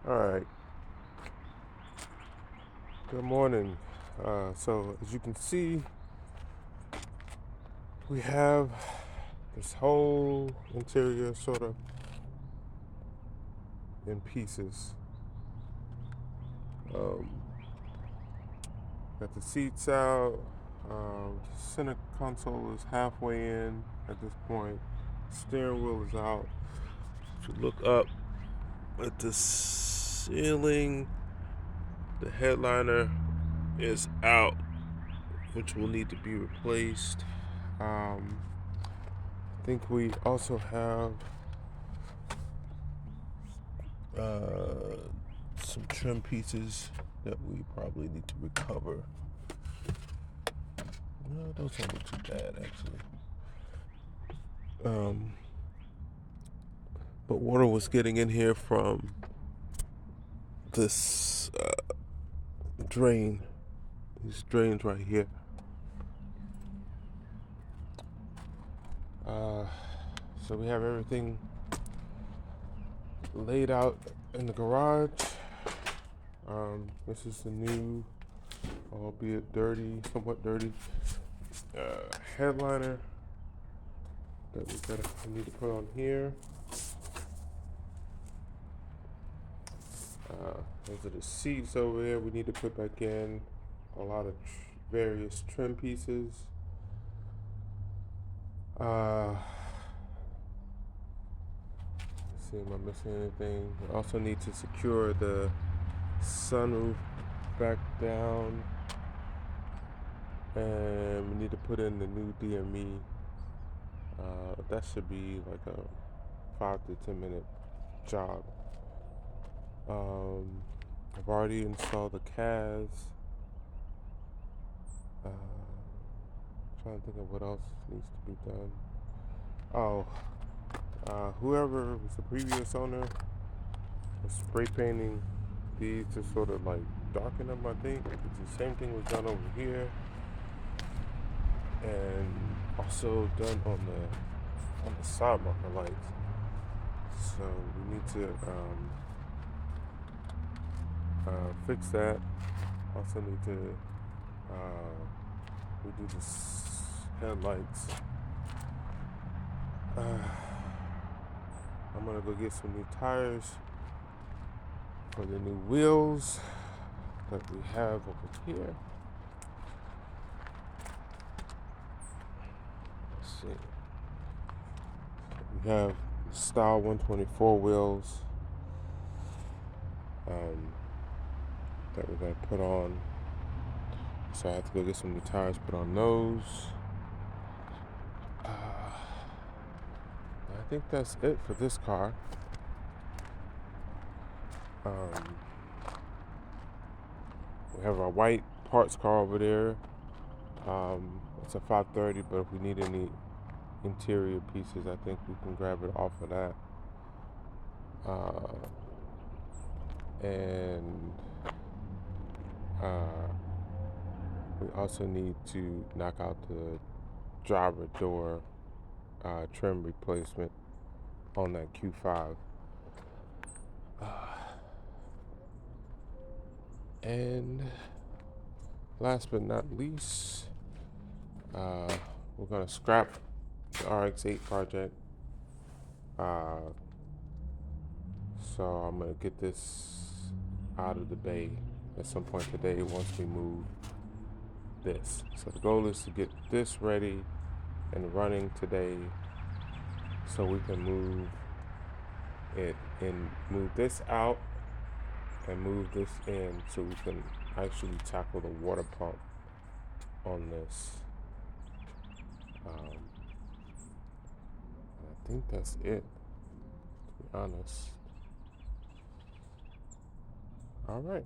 All right. Good morning. So as you can see, we have this whole interior sort of in pieces. Um, got the seats out. The center console is halfway in at this point. Steering wheel is out. If you look up at the ceiling, the headliner is out, which will need to be replaced. I think we also have some trim pieces that we probably need to recover. No, those don't look too bad actually. But water was getting in here from this drain. These drains right here. So we have everything laid out in the garage. This is the new, albeit dirty, somewhat dirty, headliner that we need to put on here. Those are the seats over there we need to put back in. A lot of various trim pieces. Let's see, am I missing anything? We also need to secure the sunroof back down. And we need to put in the new DME. That should be like a 5 to 10 minute job. I've already installed the CAS. Trying to think of what else needs to be done. Whoever was the previous owner was spray painting these to sort of like darken them, I think. It's the same thing was done over here. And also done on the side marker lights. So we need to fix that. Also need to redo the headlights. I'm gonna go get some new tires for the new wheels that we have over here. Let's see. We have style 124 wheels that we're gonna put on. So I have to go get some new tires, put on those. I think that's it for this car. We have our white parts car over there. It's a 530, but if we need any interior pieces, I think we can grab it off of that. And we also need to knock out the driver door trim replacement on that Q5. And last but not least, we're gonna scrap the RX-8 project. So I'm gonna get this out of the bay at some point today once we move this. So the goal is to get this ready and running today so we can move it and move this out and move this in so we can actually tackle the water pump on this. I think that's it, to be honest. All right.